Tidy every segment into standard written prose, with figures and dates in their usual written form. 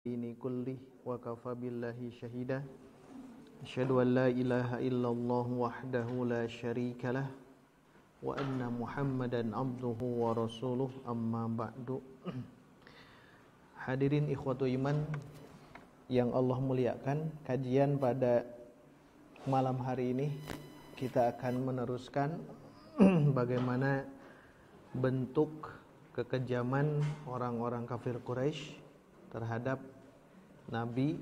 ini kulli wa kafa billahi syahida asyhadu an la ilaha illallah wahdahu la syarikalah wa anna muhammadan abduhu wa rasuluh amma ba'du. Hadirin ikhwatu iman yang Allah muliakan, kajian pada malam hari ini kita akan meneruskan bagaimana bentuk kekejaman orang-orang kafir Quraisy terhadap Nabi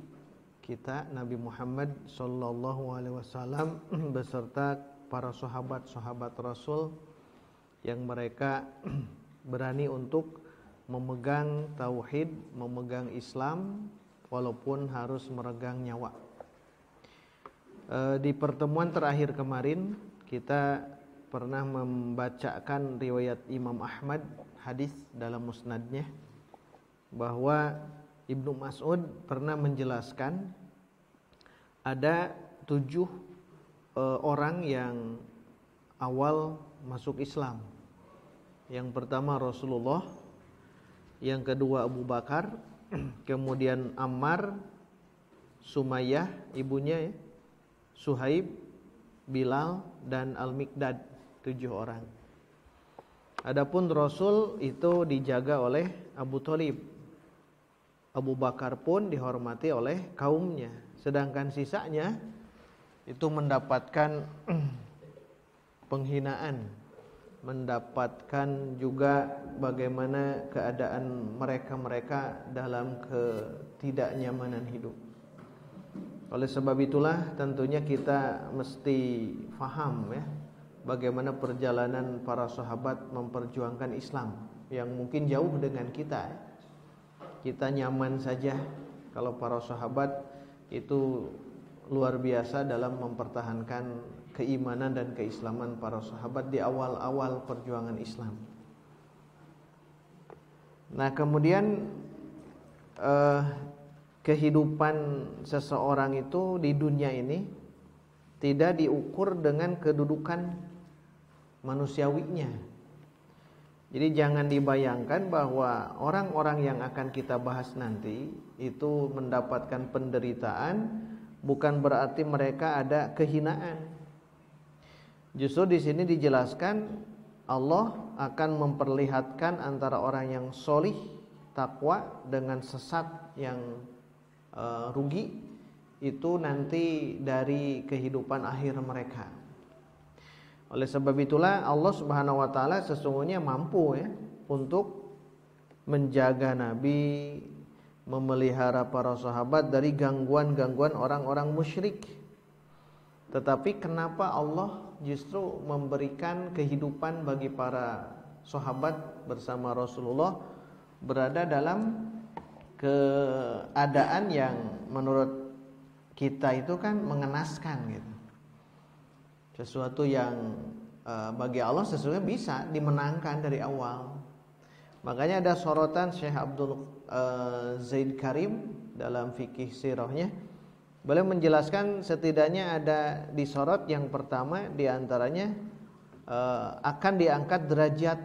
kita, Nabi Muhammad sallallahu alaihi wasallam beserta para sahabat-sahabat Rasul yang mereka berani untuk memegang tauhid, memegang Islam walaupun harus meregang nyawa. Di pertemuan terakhir kemarin kita pernah membacakan riwayat Imam Ahmad, hadis dalam musnadnya, bahwa Ibnu Mas'ud pernah menjelaskan ada 7 orang yang awal masuk Islam. Yang pertama Rasulullah, yang kedua Abu Bakar, kemudian Ammar, Sumayyah ibunya, Suhaib, Bilal, dan Al-Miqdad. 7 orang. Adapun Rasul itu dijaga oleh Abu Thalib. Abu Bakar pun dihormati oleh kaumnya. Sedangkan sisanya itu mendapatkan penghinaan, mendapatkan juga bagaimana keadaan mereka dalam ketidaknyamanan hidup. Oleh sebab itulah tentunya kita mesti faham ya, bagaimana perjalanan para sahabat memperjuangkan Islam yang mungkin jauh dengan kita. Kita nyaman saja, kalau para sahabat itu luar biasa dalam mempertahankan keimanan dan keislaman para sahabat di awal-awal perjuangan Islam. Nah, kemudian kehidupan seseorang itu di dunia ini tidak diukur dengan kedudukan manusiawinya. Jadi jangan dibayangkan bahwa orang-orang yang akan kita bahas nanti itu mendapatkan penderitaan, bukan berarti mereka ada kehinaan. Justru di sini dijelaskan Allah akan memperlihatkan antara orang yang solih, takwa, dengan sesat yang rugi, itu nanti dari kehidupan akhir mereka. Oleh sebab itulah Allah Subhanahu wa taala sesungguhnya mampu ya untuk menjaga Nabi, memelihara para sahabat dari gangguan-gangguan orang-orang musyrik. Tetapi kenapa Allah justru memberikan kehidupan bagi para sahabat bersama Rasulullah berada dalam keadaan yang menurut kita itu kan mengenaskan gitu. Sesuatu yang bagi Allah sesungguhnya bisa dimenangkan dari awal. Makanya ada sorotan Syekh Abdul Zaid Karim dalam fikih sirahnya. Beliau menjelaskan setidaknya ada disorot yang pertama diantaranya akan diangkat derajat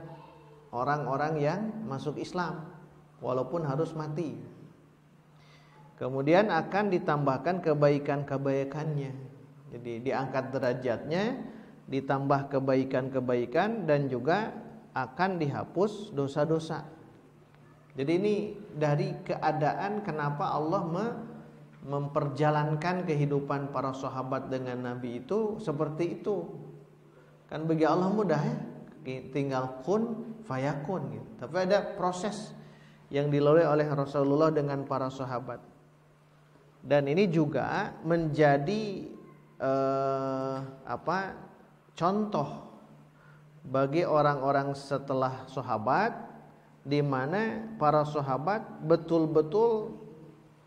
orang-orang yang masuk Islam walaupun harus mati. Kemudian akan ditambahkan kebaikan-kebaikannya. Jadi diangkat derajatnya, ditambah kebaikan-kebaikan, dan juga akan dihapus dosa-dosa. Jadi ini dari keadaan kenapa Allah memperjalankan kehidupan para sahabat dengan Nabi itu seperti itu. Kan bagi Allah mudah ya, tinggal kun fayakun gitu. Tapi ada proses yang dilalui oleh Rasulullah dengan para sahabat. Dan ini juga menjadi contoh bagi orang-orang setelah sahabat, di mana para sahabat betul-betul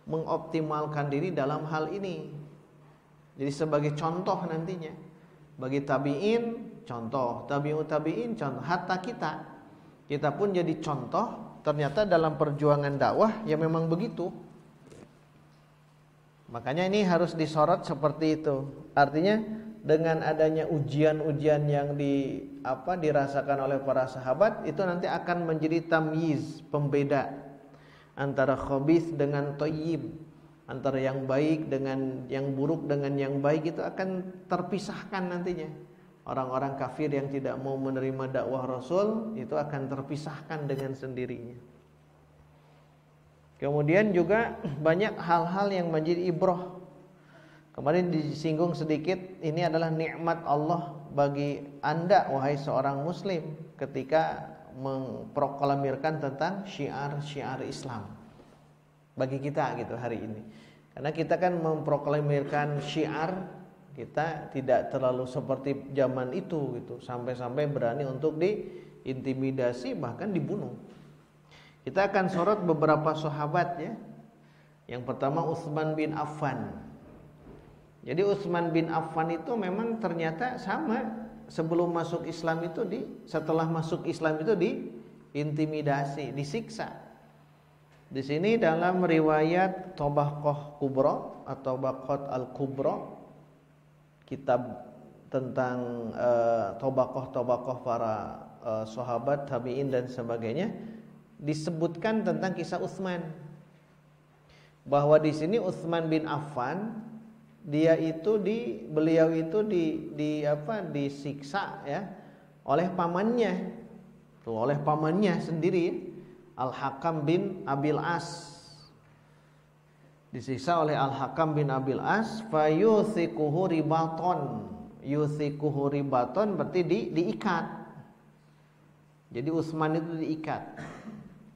mengoptimalkan diri dalam hal ini. Jadi sebagai contoh nantinya bagi tabi'in, contoh tabi'ut tabi'in, contoh hatta kita pun jadi contoh ternyata dalam perjuangan dakwah yang memang begitu. Makanya ini harus disorot seperti itu. Artinya dengan adanya ujian-ujian yang dirasakan oleh para sahabat, itu nanti akan menjadi tamyiz, pembeda antara khabith dengan thayyib, antara yang baik dengan yang buruk dengan yang baik itu akan terpisahkan nantinya. Orang-orang kafir yang tidak mau menerima dakwah Rasul itu akan terpisahkan dengan sendirinya. Kemudian juga banyak hal-hal yang menjadi ibrah. Kemarin disinggung sedikit, ini adalah nikmat Allah bagi Anda wahai seorang muslim ketika memproklamirkan tentang syiar-syiar Islam bagi kita gitu hari ini. Karena kita kan memproklamirkan syiar, kita tidak terlalu seperti zaman itu gitu, sampai-sampai berani untuk diintimidasi bahkan dibunuh. Kita akan sorot beberapa sahabat ya. Yang pertama Utsman bin Affan. Jadi Utsman bin Affan itu memang ternyata sama, sebelum masuk Islam itu setelah masuk Islam itu diintimidasi, disiksa. Di sini dalam riwayat Tabaqah Kubra atau Tabaqat Al-Kubra, kitab tentang tabaqah-tabaqah para sahabat, tabi'in dan sebagainya, disebutkan tentang kisah Utsman. Bahwa di sini Utsman bin Affan beliau itu disiksa ya oleh pamannya. Tuh, oleh pamannya sendiri, Al-Hakam bin Abil As. Disiksa oleh Al-Hakam bin Abil As, fayuthikuhu ribaton. Yuthikuhu ribaton berarti diikat. Jadi Utsman itu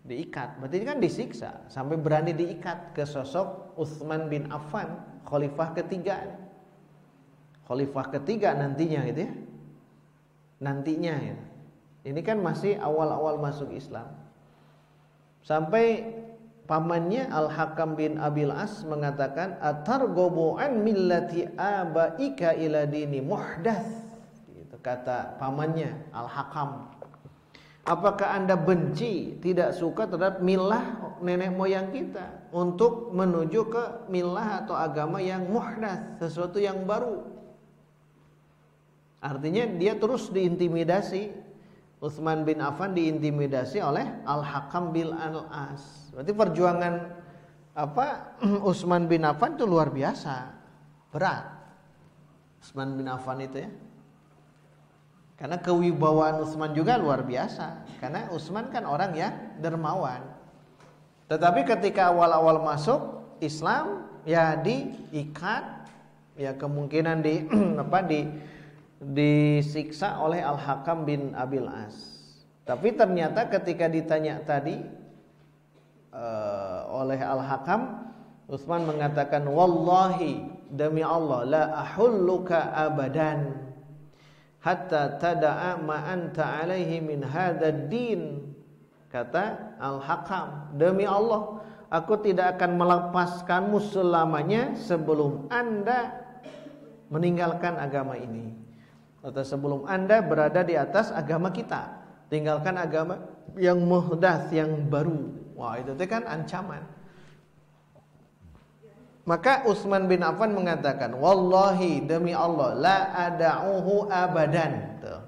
diikat, berarti kan disiksa sampai berani diikat ke sosok Utsman bin Affan, khalifah ketiga nantinya gitu ya. Nantinya ya. Ini kan masih awal-awal masuk Islam. Sampai pamannya Al-Hakam bin Abil As mengatakan, atarghabu an millati abaika ila dini muhdats. Gitu kata pamannya Al-Hakam. Apakah Anda benci, tidak suka terhadap milah nenek moyang kita untuk menuju ke milah atau agama yang muhdats, sesuatu yang baru? Artinya dia terus diintimidasi. Utsman bin Affan diintimidasi oleh Al-Hakam bin Al-As. Berarti perjuangan Utsman bin Affan itu luar biasa, berat. Utsman bin Affan itu ya. Karena kewibawaan Utsman juga luar biasa. Karena Utsman kan orang yang dermawan. Tetapi ketika awal-awal masuk Islam ya diikat, ya kemungkinan disiksa oleh Al-Hakam bin Abil As. Tapi ternyata ketika ditanya tadi oleh Al-Hakam, Utsman mengatakan, wallahi, demi Allah, la ahulluka abadan hatta tada'a ma anta alaihi min hadzal din. Kata Al-Hakam, demi Allah, aku tidak akan melepaskanmu selamanya sebelum Anda meninggalkan agama ini, atau sebelum Anda berada di atas agama kita, tinggalkan agama yang muhdats, yang baru. Wah, itu kan ancaman. Maka Utsman bin Affan mengatakan, wallahi, demi Allah, la ada'uhu abadan. Tuh.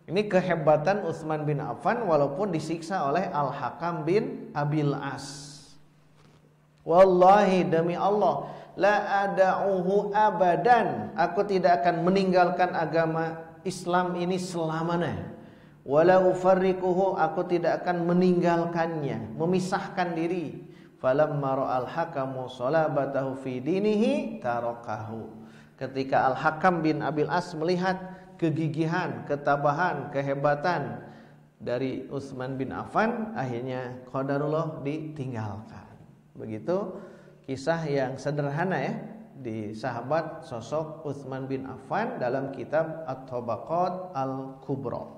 Ini kehebatan Utsman bin Affan walaupun disiksa oleh Al-Hakam bin Abil As. Wallahi, demi Allah, la ada'uhu abadan, aku tidak akan meninggalkan agama Islam ini selamanya. Wala ufarriquhu, aku tidak akan meninggalkannya, memisahkan diri. Falamma ra'al hakamu salabatahu fi dinihi tarakahu. Ketika Al-Hakam bin Abil As melihat kegigihan, ketabahan, kehebatan dari Utsman bin Affan, akhirnya qadarullah ditinggalkan. Begitu kisah yang sederhana ya di sahabat sosok Utsman bin Affan dalam kitab At-Tabaqat Al-Kubra.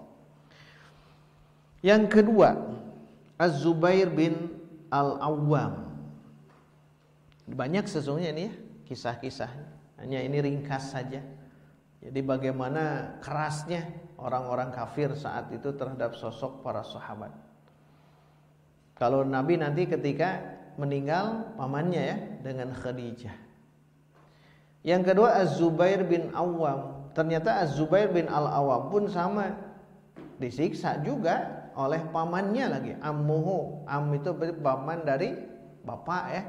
Yang kedua, Az-Zubair bin Al-Awwam. Banyak sesungguhnya ini ya kisah-kisahnya. Hanya ini ringkas saja. Jadi bagaimana kerasnya orang-orang kafir saat itu terhadap sosok para sahabat. Kalau Nabi nanti ketika meninggal pamannya ya dengan Khadijah. Yang kedua Az-Zubair bin Awwam. Ternyata Az-Zubair bin Al-Awwam pun sama, disiksa juga oleh pamannya lagi. Ammuhu, am itu paman dari bapak ya.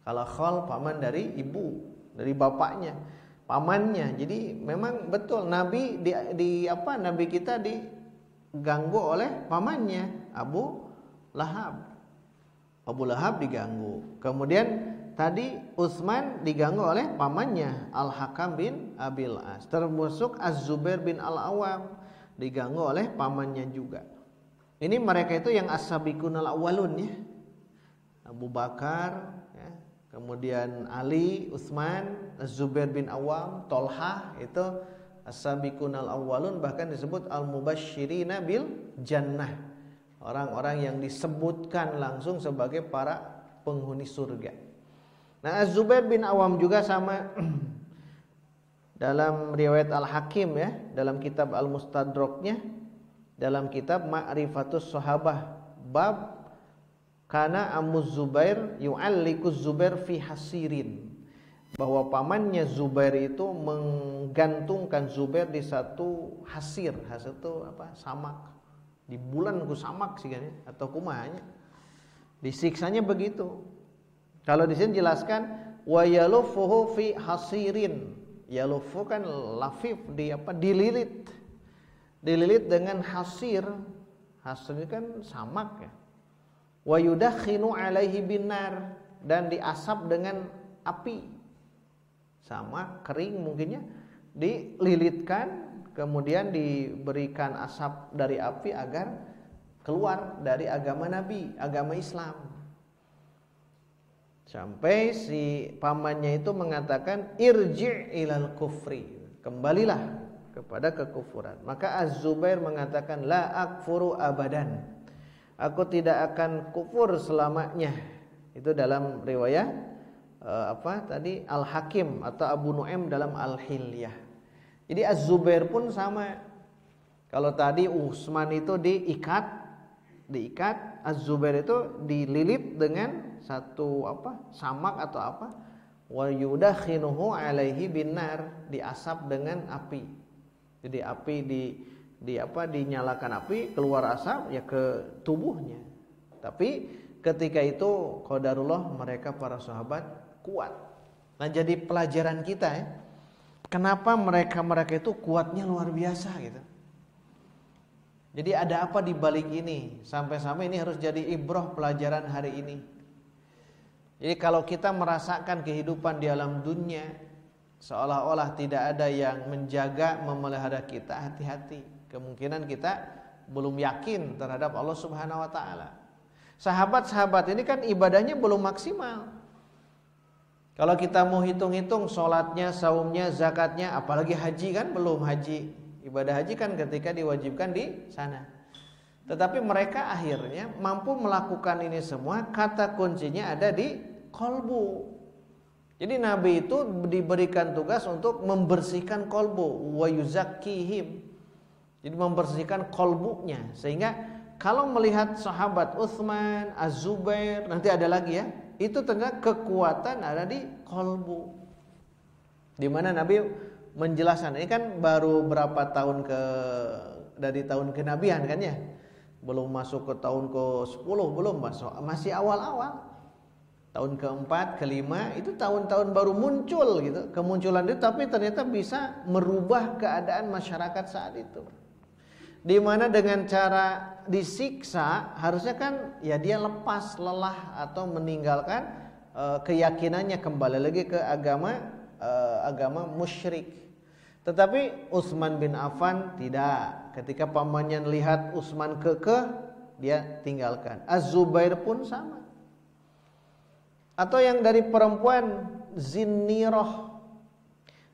Kalau khol paman dari ibu, dari bapaknya, pamannya. Jadi memang betul Nabi Nabi kita diganggu oleh pamannya Abu Lahab. Abu Lahab diganggu. Kemudian tadi Utsman diganggu oleh pamannya Al-Hakam bin Abil As. Termasuk Az-Zubair bin Al-Awwam diganggu oleh pamannya juga. Ini mereka itu yang as-sabiqunal awwalun ya. Abu Bakar ya. Kemudian Ali, Utsman, Az-Zubair bin Awwam, Tolhah itu as-sabiqunal awwalun, bahkan disebut al-mubasysyirina bil jannah. Orang-orang yang disebutkan langsung sebagai para penghuni surga. Nah, Az-Zubair bin Awam juga sama dalam riwayat Al-Hakim ya, dalam kitab Al-Mustadraknya, dalam kitab Ma'rifatus Sahabah, bab kana Amuz Zubair yu'alliquz Zubair fi hasirin, bahwa pamannya Zubair itu menggantungkan Zubair di satu hasir. Hasir itu apa? Samak. Di bulan ku samak sih kan ya, atau kumahnya. Disiksanya begitu. Kalau di sini jelaskan wa yalufuhu fi hasirin. Yalufu kan lafif, dililit. Dililit dengan hasir. Hasir itu kan samak ya. Wa yudakhinu alaihi binar, dan diasap dengan api. Sama kering mungkinnya, dililitkan, kemudian diberikan asap dari api agar keluar dari agama Nabi, agama Islam. Sampai si pamannya itu mengatakan irji' ilal kufri, kembalilah kepada kekufuran. Maka Az-Zubair mengatakan la akfuru abadan, aku tidak akan kufur selamanya. Itu dalam riwayat Al-Hakim atau Abu Nu'aim dalam Al-Hilyah. Jadi Az-Zubair pun sama. Kalau tadi Utsman itu diikat, Az-Zubair itu dililit dengan satu samak atau apa, wa yudakhinuhu alaihi binar, diasap dengan api. Jadi api dinyalakan api, keluar asap ya ke tubuhnya. Tapi ketika itu qadarullah, mereka para sahabat kuat. Nah, jadi pelajaran kita ya. Kenapa mereka itu kuatnya luar biasa gitu. Jadi ada apa di balik ini? Sampai-sampai ini harus jadi ibrah pelajaran hari ini. Jadi kalau kita merasakan kehidupan di alam dunia seolah-olah tidak ada yang menjaga, memelihara kita, hati-hati. Kemungkinan kita belum yakin terhadap Allah Subhanahu wa taala. Sahabat-sahabat ini kan ibadahnya belum maksimal. Kalau kita mau hitung-hitung sholatnya, saumnya, zakatnya, apalagi haji kan belum haji. Ibadah haji kan ketika diwajibkan di sana. Tetapi mereka akhirnya mampu melakukan ini semua. Kata kuncinya ada di kolbu. Jadi Nabi itu diberikan tugas untuk membersihkan kolbu, wa yuzakkihim. Jadi membersihkan kolbunya. Sehingga kalau melihat sahabat Utsman, Az-Zubair, nanti ada lagi ya, itu ternyata kekuatan ada di kolbu. Di mana Nabi menjelaskan, ini kan baru berapa tahun dari tahun kenabian kan ya, belum masuk ke tahun ke-10, belum masuk, masih awal-awal. Tahun ke-4, ke-5 itu tahun-tahun baru muncul gitu, kemunculan itu, tapi ternyata bisa merubah keadaan masyarakat saat itu. Di mana dengan cara disiksa harusnya kan ya dia lepas lelah atau meninggalkan keyakinannya, kembali lagi ke agama musyrik. Tetapi Utsman bin Affan tidak. Ketika pamannya lihat Utsman kekeh, dia tinggalkan. Az-Zubair pun sama. Atau yang dari perempuan Zinnirah.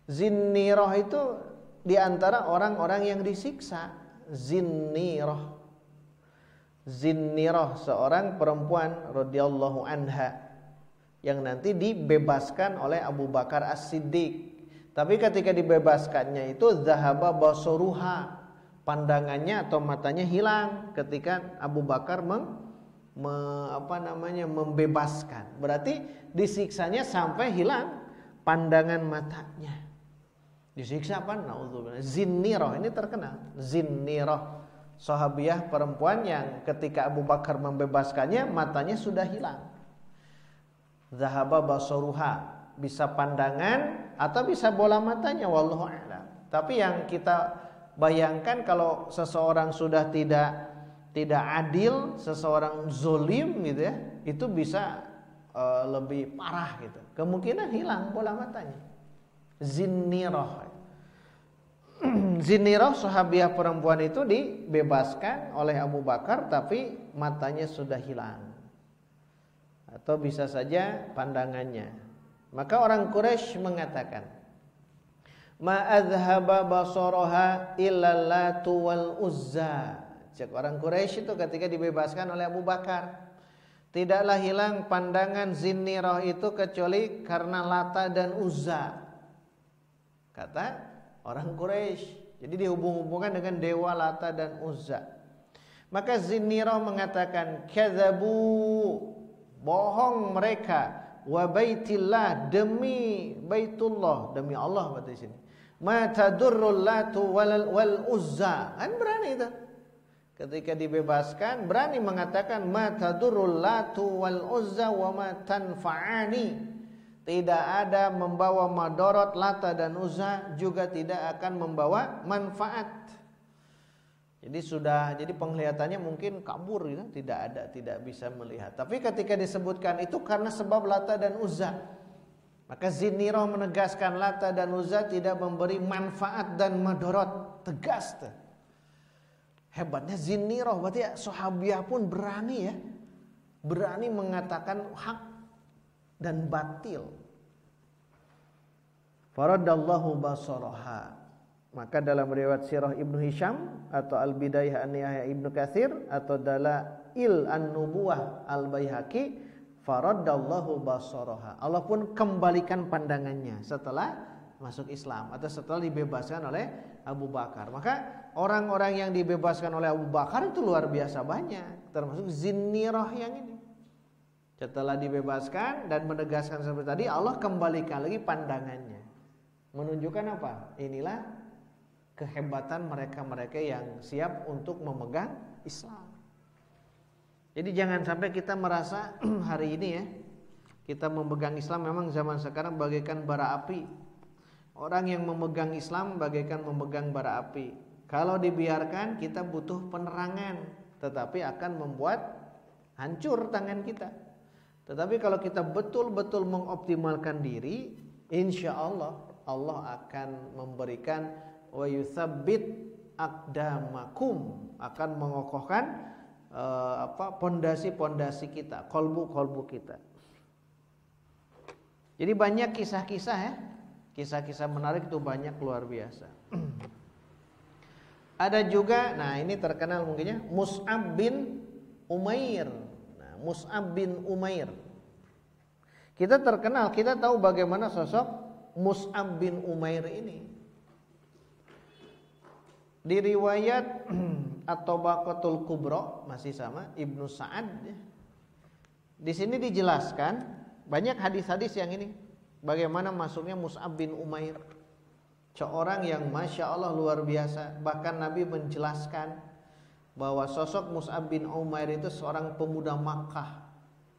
Zinnirah itu di antara orang-orang yang disiksa. Zinnirah seorang perempuan radhiyallahu anha yang nanti dibebaskan oleh Abu Bakar As-Siddiq. Tapi ketika dibebaskannya itu zahaba basaruha, pandangannya atau matanya hilang ketika Abu Bakar membebaskan. Berarti disiksanya sampai hilang pandangan matanya. Disiksa apa? Naudzubillah. Zinnirah ini terkenal. Zinnirah sahabiah perempuan yang ketika Abu Bakar membebaskannya matanya sudah hilang. Zahaba basaruha, bisa pandangan atau bisa bola matanya, wallahu a'lam. Tapi yang kita bayangkan kalau seseorang sudah tidak adil, seseorang zolim gitu ya, itu bisa lebih parah gitu. Kemungkinan hilang bola matanya. Zinnirah. Zinnirah sahabiah perempuan itu dibebaskan oleh Abu Bakar tapi matanya sudah hilang. Atau bisa saja pandangannya. Maka orang Quraisy mengatakan, ma azhaba basaraha illa Latu wal Uzza. Cek orang Quraisy itu ketika dibebaskan oleh Abu Bakar, tidaklah hilang pandangan Zinnirah itu kecuali karena Lata dan Uzza. Kata orang Quraisy. Jadi dihubung-hubungkan dengan dewa Lata dan Uzza. Maka Zinnirah mengatakan, kadzabu, bohong mereka, wa baitillah, demi Baitullah, demi Allah berarti di sini. Ma tadurrul Latu wal Uzza. Kan berani itu. Ketika dibebaskan berani mengatakan ma tadurrul Latu wal Uzza wa ma tanfa'ani. Tidak ada membawa madorot Lata dan Uzza, juga tidak akan membawa manfaat. Jadi penglihatannya mungkin kabur gitu, tidak bisa melihat. Tapi ketika disebutkan itu karena sebab Lata dan Uzza, maka Zinnirah menegaskan Lata dan Uzza tidak memberi manfaat dan madorot. Tegas tuh. Hebatnya Zinnirah, berarti ya, sahabiah pun berani ya, berani mengatakan hak dan batil. Faradallahu basaraha. Maka dalam riwayat Sirah Ibnu Hisham atau Al-Bidayah An-Nihayah Ibnu Katsir atau Dalail An-Nubuwah Al-Baihaqi, faradallahu basaraha. Allah pun kembalikan pandangannya setelah masuk Islam atau setelah dibebaskan oleh Abu Bakar. Maka orang-orang yang dibebaskan oleh Abu Bakar itu luar biasa banyak, termasuk Zinnirah yang ini. Setelah dibebaskan dan menegaskan seperti tadi, Allah kembalikan lagi pandangannya. Menunjukkan apa? Inilah kehebatan mereka-mereka yang siap untuk memegang Islam. Jadi jangan sampai kita merasa hari ini ya, kita memegang Islam memang zaman sekarang bagaikan bara api. Orang yang memegang Islam bagaikan memegang bara api. Kalau dibiarkan kita butuh penerangan, tetapi akan membuat hancur tangan kita. Tetapi kalau kita betul-betul mengoptimalkan diri, insya Allah Allah akan memberikan wa yutsabbit aqdamakum, akan mengokohkan pondasi-pondasi kita, kolbu-kolbu kita. Jadi banyak kisah-kisah ya, kisah-kisah menarik itu banyak, luar biasa. Ada juga, nah ini terkenal mungkinnya, Mus'ab bin Umair. Nah, Mus'ab bin Umair. Kita terkenal, kita tahu bagaimana sosok Mus'ab bin Umair ini. Di riwayat At-Tabaqatul Kubra masih sama Ibnu Sa'ad. Di sini dijelaskan banyak hadis-hadis yang ini. Bagaimana masuknya Mus'ab bin Umair, seorang yang masya Allah luar biasa. Bahkan Nabi menjelaskan bahwa sosok Mus'ab bin Umair itu seorang pemuda Makkah,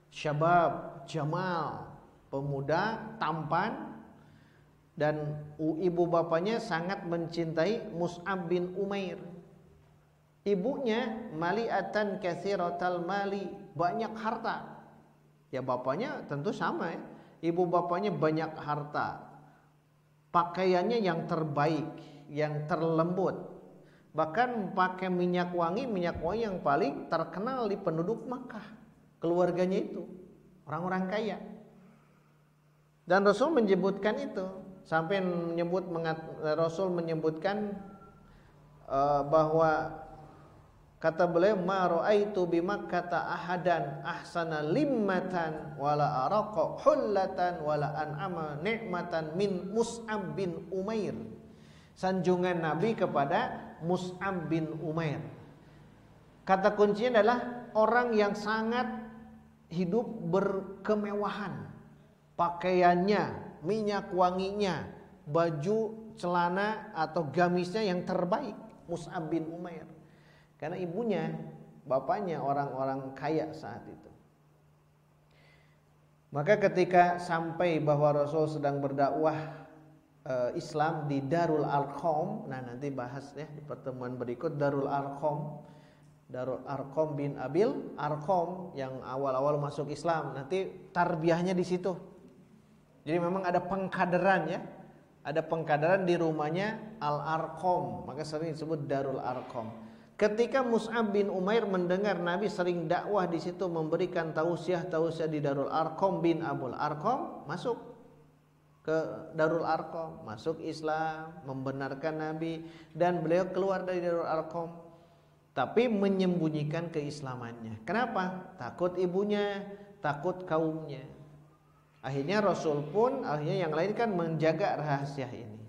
syabab, jamal, pemuda tampan. Dan ibu bapaknya sangat mencintai Mus'ab bin Umair. Ibunya mali'atan katsiratal mali, banyak harta. Ya bapaknya tentu sama ya. Ibu bapaknya banyak harta. Pakaiannya yang terbaik, yang terlembut. Bahkan pakai minyak wangi yang paling terkenal di penduduk Makkah. Keluarganya itu orang-orang kaya. Dan Rasul menyebutkan itu. Sampai Rasul menyebutkan bahwa kata beliau, ma ra'aitu bi Makkata ahadan ahsana limmatan wala araqa hullatan wala an'ama ni'matan min Mus'ab bin Umair. Sanjungan Nabi kepada Mus'ab bin Umair. Kata kuncinya adalah orang yang sangat hidup berkemewahan. Pakaiannya, minyak wanginya, baju, celana atau gamisnya yang terbaik, Mus'ab bin Umair. Karena ibunya, bapaknya orang-orang kaya saat itu. Maka ketika sampai bahwa Rasul sedang berdakwah Islam di Darul Arqam, nah nanti bahas ya di pertemuan berikut. Darul Arqam bin Abil Arqam yang awal-awal masuk Islam, nanti tarbiyahnya di situ. Jadi memang ada pengkaderan ya, ada pengkaderan di rumahnya Al Arqam, maka sering disebut Darul Arqam. Ketika Mus'ab bin Umair mendengar Nabi sering dakwah di situ, memberikan tausiah di Darul Arqam bin Abul Arqam, masuk ke Darul Arqam, masuk Islam, membenarkan Nabi, dan beliau keluar dari Darul Arqam, tapi menyembunyikan keislamannya. Kenapa? Takut ibunya, takut kaumnya. Akhirnya Rasul pun, akhirnya yang lain kan menjaga rahasia ini.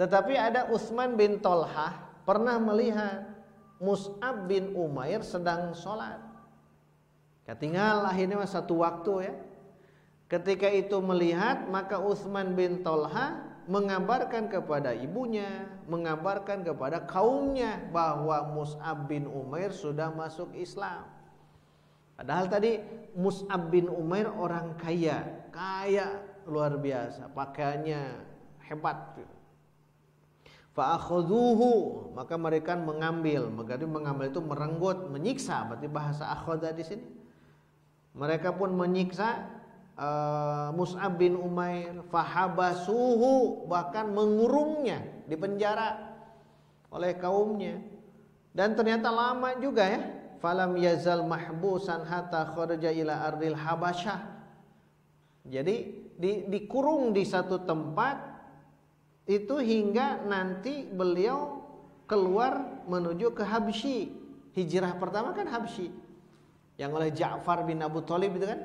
Tetapi ada Utsman bin Thalhah pernah melihat Mus'ab bin Umair sedang sholat. Ketinggal akhirnya satu waktu ya. Ketika itu melihat, maka Utsman bin Thalhah mengabarkan kepada ibunya, mengabarkan kepada kaumnya bahwa Mus'ab bin Umair sudah masuk Islam. Padahal tadi Mus'ab bin Umair orang kaya luar biasa, pakaiannya hebat. Fa'akhudhuhu, maka mereka mengambil. Mengambil itu merenggut, menyiksa, berarti bahasa akhadha di sini. Mereka pun menyiksa Mus'ab bin Umair, fahabasuhu, bahkan mengurungnya di penjara oleh kaumnya. Dan ternyata lama juga ya. Falam yazal mahbusan hatta kharaja ila ardil Habasyah. Jadi dikurung di satu tempat itu hingga nanti beliau keluar menuju ke Habsyi. Hijrah pertama kan Habsyi, yang oleh Ja'far bin Abu Thalib itu kan.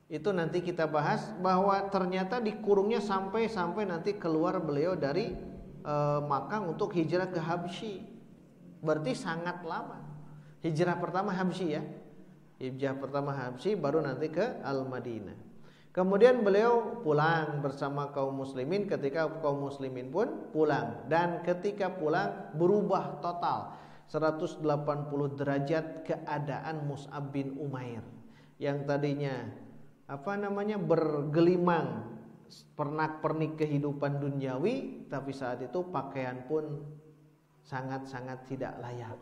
Itu nanti kita bahas bahwa ternyata dikurungnya sampai nanti keluar beliau dari Makkah untuk hijrah ke Habsyi. Berarti sangat lama. Hijrah pertama Habsyi ya. Hijrah pertama Habsyi, baru nanti ke Al-Madinah. Kemudian beliau pulang bersama kaum muslimin, ketika kaum muslimin pun pulang. Dan ketika pulang berubah total 180 derajat keadaan Mus'ab bin Umair. Yang tadinya bergelimang pernak-pernik kehidupan duniawi, tapi saat itu pakaian pun sangat-sangat tidak layak.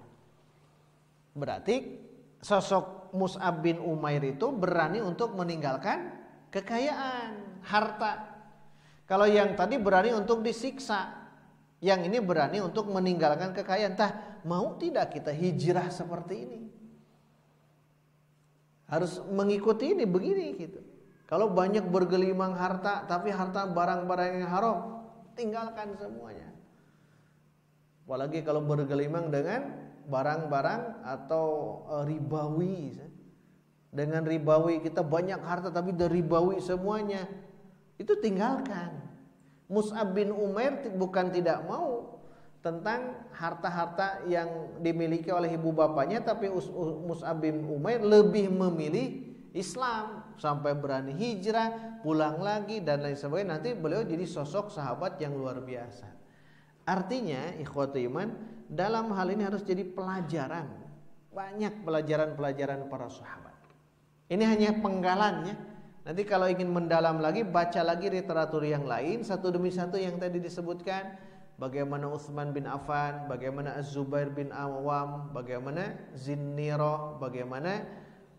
Berarti sosok Mus'ab bin Umair itu berani untuk meninggalkan kekayaan, harta. Kalau yang tadi berani untuk disiksa, yang ini berani untuk meninggalkan kekayaan. Mau tidak kita hijrah seperti ini? Harus mengikuti ini begini gitu. Kalau banyak bergelimang harta, tapi harta barang-barang yang haram, tinggalkan semuanya. Apalagi kalau bergelimang dengan barang-barang atau ribawi. Dengan ribawi kita banyak harta tapi dari ribawi semuanya, itu tinggalkan. Mus'ab bin Umair bukan tidak mau tentang harta-harta yang dimiliki oleh ibu bapaknya, tapi Mus'ab bin Umair lebih memilih Islam, sampai berani hijrah, pulang lagi dan lain sebagainya. Nanti beliau jadi sosok sahabat yang luar biasa. Artinya ikhwati iman, dalam hal ini harus jadi pelajaran, banyak pelajaran-pelajaran para sahabat. Ini hanya penggalannya. Nanti kalau ingin mendalam lagi, baca lagi literatur yang lain satu demi satu yang tadi disebutkan. Bagaimana Utsman bin Affan, bagaimana Az-Zubair bin Awam, bagaimana Zinnirah, bagaimana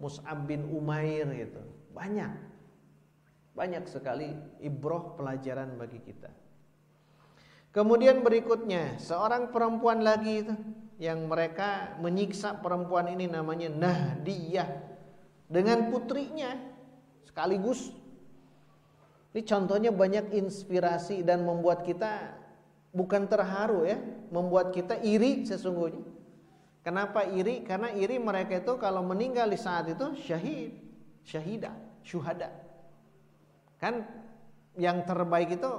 Mus'ab bin Umair gitu. Banyak sekali ibrah, pelajaran bagi kita. Kemudian berikutnya seorang perempuan lagi itu yang mereka menyiksa perempuan ini, namanya Nahdiyah, dengan putrinya sekaligus. Ini contohnya banyak inspirasi dan membuat kita bukan terharu ya, membuat kita iri sesungguhnya. Kenapa iri? Karena iri mereka itu kalau meninggal di saat itu syuhada. Kan yang terbaik itu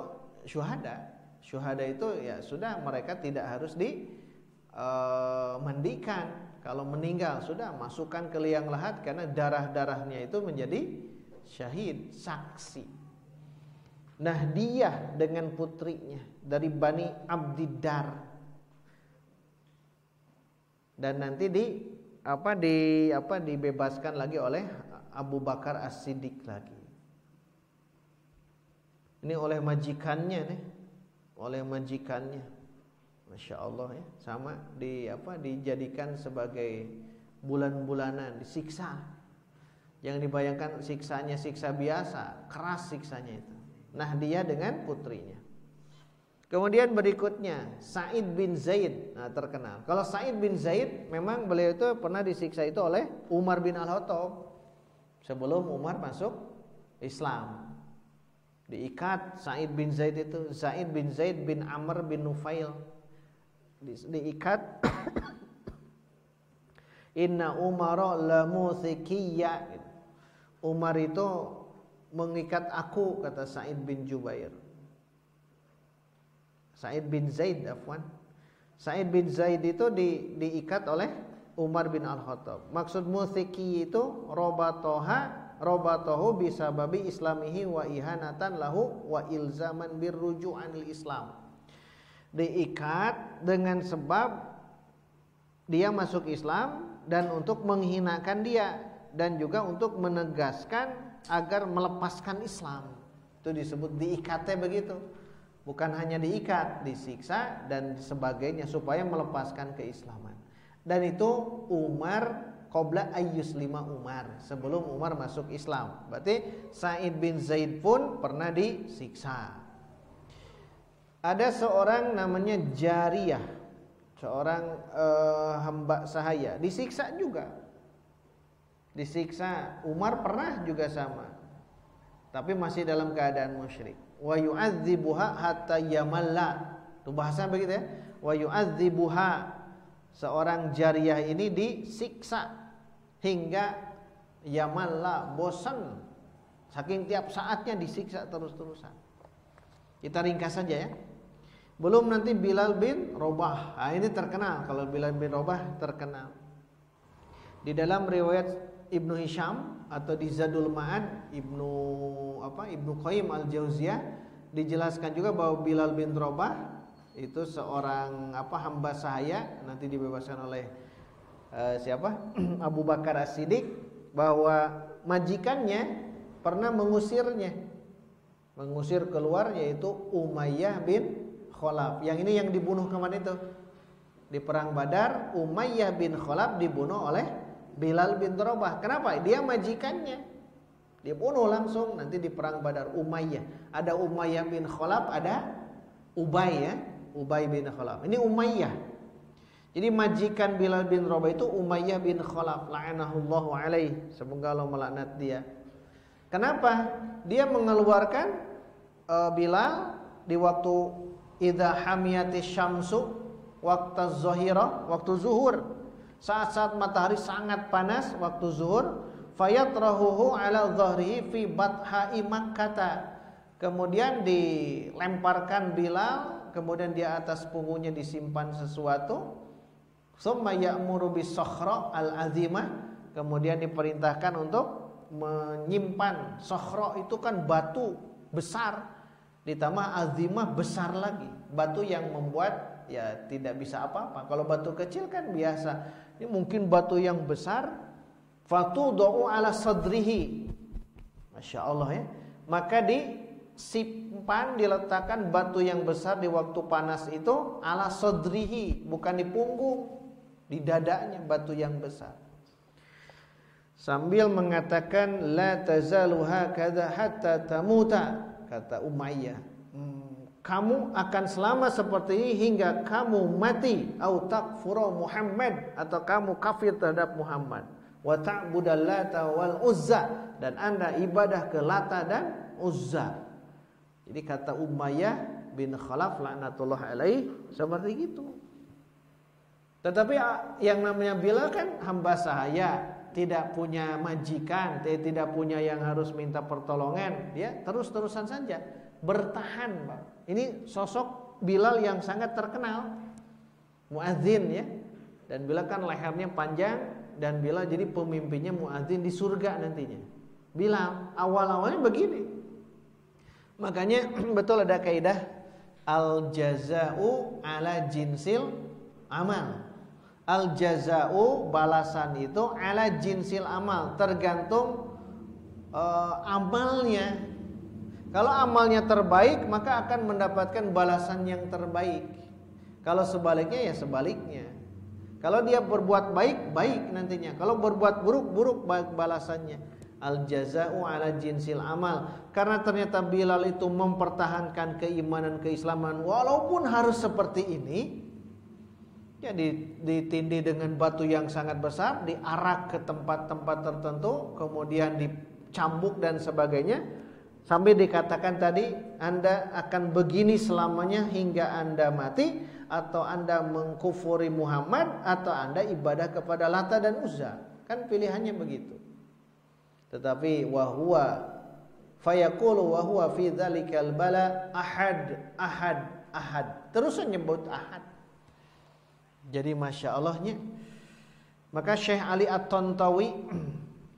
syuhada. Syuhada itu ya sudah, mereka tidak harus dimandikan. Kalau meninggal sudah masukkan ke liang lahat, karena darah-darahnya itu menjadi syahid, saksi. Nahdiyah dengan putrinya dari Bani Abdiddar. dan nanti dibebaskan lagi oleh Abu Bakar As-Siddiq lagi. Ini oleh majikannya nih, Masya Allah ya, sama dijadikan sebagai bulan-bulanan, disiksa. Yang dibayangkan siksanya siksa biasa, keras siksanya itu. Nah, dia dengan putrinya. Kemudian berikutnya Sa'id bin Zaid, terkenal. Kalau Sa'id bin Zaid memang beliau itu pernah disiksa itu oleh Umar bin Al-Khattab sebelum Umar masuk Islam. Diikat Sa'id bin Zaid itu, Sa'id bin Zaid bin Amr bin Nufail, diikat. Inna Umara lamuthikiyya, Umar itu mengikat aku, kata Sa'id bin Jubair. Sa'id bin Zaid Sa'id bin Zaid itu diikat oleh Umar bin Al-Khattab. Maksud muthiki itu robatohu bisababi islamihi wa ihanatan lahu wa ilzaman birruju'anil Islam. Diikat dengan sebab dia masuk Islam dan untuk menghinakan dia, dan juga untuk menegaskan agar melepaskan Islam. Itu disebut diikatnya begitu. Bukan hanya diikat, disiksa dan sebagainya supaya melepaskan keislaman. Dan itu Umar qabla ayyuslima Umar, sebelum Umar masuk Islam. Berarti Sa'id bin Zaid pun pernah disiksa. Ada seorang namanya Jariyah, seorang hamba sahaya, disiksa juga. Disiksa. Umar pernah juga sama, tapi masih dalam keadaan musyrik. Wa yu'adzibuha hatta yamalla. Itu bahasa begitu ya. Wa yu'adzibuha, seorang jariyah ini disiksa hingga yamalla, bosan. Saking tiap saatnya disiksa terus-terusan. Kita ringkas saja ya. Belum nanti Bilal bin Rabah. Ini terkenal. Kalau Bilal bin Rabah terkenal. Di dalam riwayat Ibnu Hisham atau di Zadul Ma'ad Ibnu Qayyim Al-Jauziyah dijelaskan juga bahwa Bilal bin Rabah itu seorang hamba sahaya, nanti dibebaskan oleh Abu Bakar As-Siddiq, bahwa majikannya pernah mengusir keluar, yaitu Umayyah bin Khalaf. Yang ini yang dibunuh kemarin itu di perang Badar. Umayyah bin Khalaf dibunuh oleh Bilal bin Rabah. Kenapa? Dia majikannya. Dia bunuh langsung nanti di perang Badar. Umayyah. Ada Umayyah bin Khalaf, ada Ubay ya. Ubay bin Khalaf. Ini Umayyah. Jadi majikan Bilal bin Rabah itu Umayyah bin Khalaf. La'anahullahu alaih. Semoga Allah melaknat dia. Kenapa? Dia mengeluarkan Bilal di waktu idza hamiyatis syamsu waqtaz zahira, waktu zuhur. Saat-saat matahari sangat panas waktu zuhur, fayatrahuhu ala dhahrihi fi bathai Makkah. Kemudian dilemparkan Bilal, kemudian di atas punggungnya disimpan sesuatu. Summa ya'muru bis-sakhra al-azimah, kemudian diperintahkan untuk menyimpan. Sakhra itu kan batu besar, ditambah azimah besar lagi, batu yang membuat ya tidak bisa apa-apa. Kalau batu kecil kan biasa. Ini mungkin batu yang besar. Fatudu'u ala sadrihi. Masya Allah ya. Maka disimpan, diletakkan batu yang besar di waktu panas itu ala sadrihi, bukan di punggung, di dadanya batu yang besar. Sambil mengatakan la tazalu hakadha hatta tamuta, kata Umayyah, kamu akan selama seperti ini hingga kamu mati, au takfura Muhammad, atau kamu kafir terhadap Muhammad, wa ta'budal Lata wal Uzza, dan Anda ibadah ke Lata dan Uzza. Jadi kata Umayyah bin Khalaf laknatullah alaih seperti itu. Tetapi yang namanya Bilal kan hamba sahaya, tidak punya majikan, tidak punya yang harus minta pertolongan, dia terus-terusan saja bertahan, Pak. Ini sosok Bilal yang sangat terkenal, muadzin ya. Dan Bilal kan lehernya panjang, dan Bilal jadi pemimpinnya muadzin di surga nantinya. Bilal awal-awalnya begini. Makanya betul ada kaidah al jazau ala jinsil amal. Al jaza'u balasan itu ala jinsil amal, tergantung amalnya. Kalau amalnya terbaik maka akan mendapatkan balasan yang terbaik. Kalau sebaliknya ya sebaliknya. Kalau dia berbuat baik, baik nantinya. Kalau berbuat buruk, buruk balasannya. Al jaza'u ala jinsil amal. Karena ternyata Bilal itu mempertahankan keimanan keislaman walaupun harus seperti ini. Ya ditindih dengan batu yang sangat besar, diarak ke tempat-tempat tertentu, kemudian dicambuk dan sebagainya, sampai dikatakan tadi Anda akan begini selamanya hingga Anda mati, atau Anda mengkufuri Muhammad, atau Anda ibadah kepada Lata dan Uzza. Kan pilihannya begitu. Tetapi wahwa fayaqulu wahwa fi dzalikal bala ahad ahad ahad, terus menyebut ahad. Jadi Masya Allahnya. Maka Syekh Ali At-Tantawi,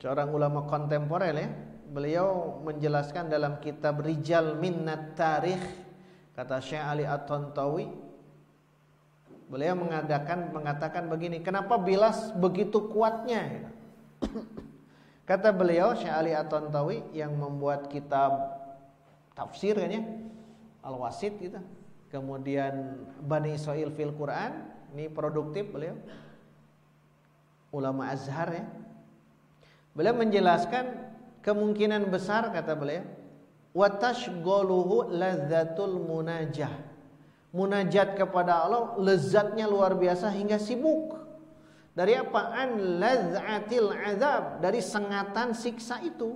seorang ulama kontemporer ya, beliau menjelaskan dalam kitab Rijal Minnat Tarikh, kata Syekh Ali At-Tantawi, beliau mengatakan begini, kenapa Bilas begitu kuatnya? Kata beliau, Syekh Ali At-Tantawi yang membuat kitab tafsir kan ya, Al-Wasit gitu, kemudian Bani Israil fil Quran. Ini produktif beliau, ulama Azhar ya. Beliau menjelaskan kemungkinan besar, kata beliau, wa tashghaluhu ladzatul munajah. Munajat kepada Allah lezatnya luar biasa hingga sibuk. Dari apa? An lazzatil azab, dari sengatan siksa itu.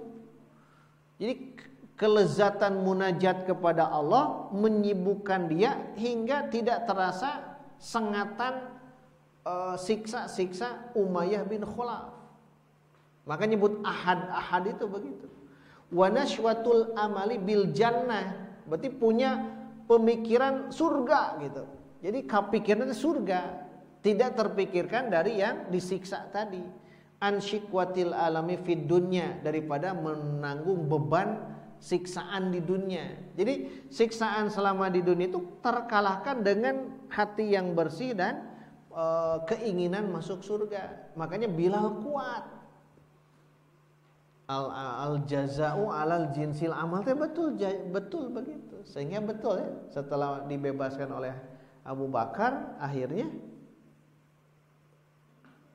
Jadi kelezatan munajat kepada Allah menyibukkan dia hingga tidak terasa sengatan siksa-siksa Umayyah bin Khalaf. Maka nyebut ahad-ahad itu begitu. Wa nashwatul amali bil jannah, berarti punya pemikiran surga gitu. Jadi kepikiran surga, tidak terpikirkan dari yang disiksa tadi. An syikwatil alami fid dunya, daripada menanggung beban siksaan di dunia. Jadi siksaan selama di dunia itu terkalahkan dengan hati yang bersih dan keinginan masuk surga. Makanya Bilal kuat. Al jaza'u alal jinsil amal, betul begitu. Sehingga betul ya, setelah dibebaskan oleh Abu Bakar, akhirnya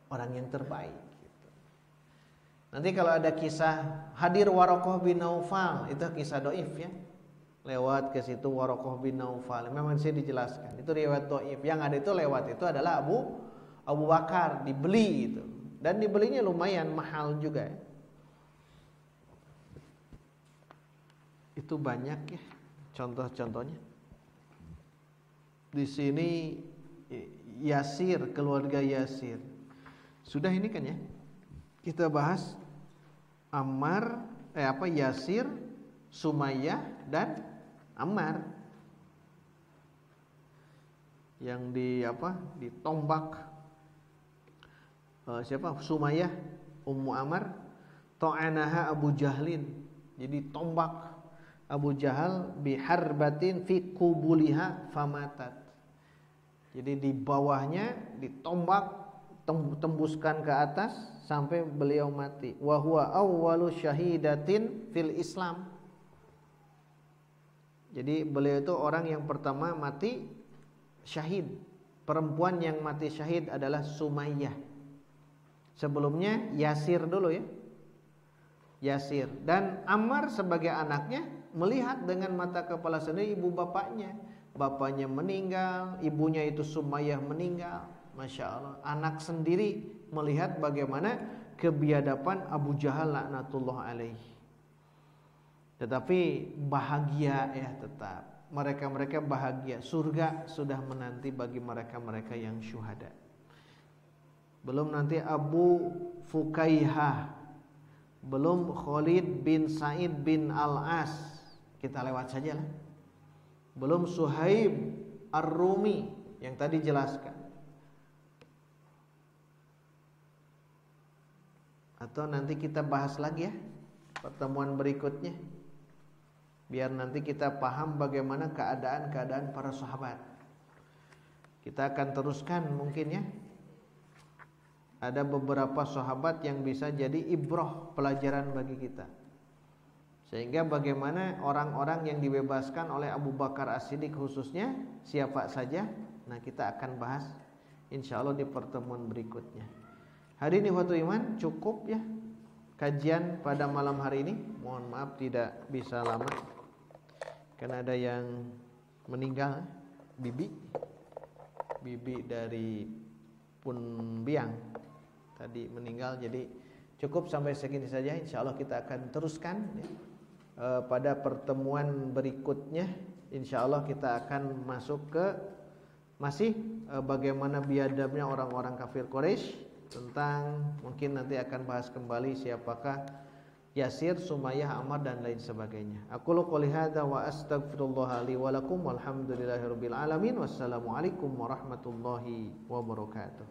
orang yang terbaik. Nanti kalau ada kisah hadir Waraqah bin Naufal, itu kisah doif ya. Lewat ke situ Waraqah bin Naufal, memang saya dijelaskan. Itu riwayat doif. Yang ada itu lewat itu adalah Abu Bakar, dibeli itu. Dan dibelinya lumayan mahal juga ya. Itu banyak ya contoh-contohnya. Di sini Yasir, keluarga Yasir. Sudah ini kan ya. Kita bahas Ammar, Yasir, Sumayyah dan Ammar yang ditombak siapa? Sumayyah, Ummu Ammar, ta'anaha Abu Jahlin. Jadi tombak Abu Jahal biharbatin fi qubuliha famatat. Jadi di bawahnya ditombak, tembuskan ke atas sampai beliau mati. Wa huwa awwalu syahidatin fil Islam. Jadi beliau itu orang yang pertama mati syahid. Perempuan yang mati syahid adalah Sumayyah. Sebelumnya Yasir dulu ya. Yasir. Dan Ammar sebagai anaknya melihat dengan mata kepala sendiri ibu bapaknya. Bapaknya meninggal, ibunya itu Sumayyah meninggal. Masya Allah, anak sendiri melihat bagaimana kebiadaban Abu Jahal laknatullah alaih. Tetapi bahagia ya tetap. Mereka-mereka bahagia. Surga sudah menanti bagi mereka-mereka yang syuhada. Belum nanti Abu Fukaihah, belum Khalid bin Sa'id bin Al-As, kita lewat saja lah. Belum Suhaib Ar-Rumi yang tadi jelaskan. Atau nanti kita bahas lagi ya pertemuan berikutnya, biar nanti kita paham bagaimana keadaan para sahabat. Kita akan teruskan mungkin ya ada beberapa sahabat yang bisa jadi ibrah, pelajaran bagi kita. Sehingga bagaimana orang-orang yang dibebaskan oleh Abu Bakar As-Siddiq khususnya, siapa saja? Nah, kita akan bahas insyaallah di pertemuan berikutnya. Hari ini waktu iman cukup ya kajian pada malam hari ini. Mohon maaf tidak bisa lama karena ada yang meninggal, bibi dari Punbiang tadi meninggal. Jadi cukup sampai segini saja. Insyaallah kita akan teruskan ya. Pada pertemuan berikutnya insyaallah kita akan masuk ke masih bagaimana biadabnya orang-orang kafir Quraisy, tentang mungkin nanti akan bahas kembali siapakah Yasir, Sumayyah, Ammar dan lain sebagainya. Aqulu qouli hadza wa astaghfirullah li wa lakum walhamdulillahirabbil alamin. Wassalamualaikum warahmatullahi wabarakatuh.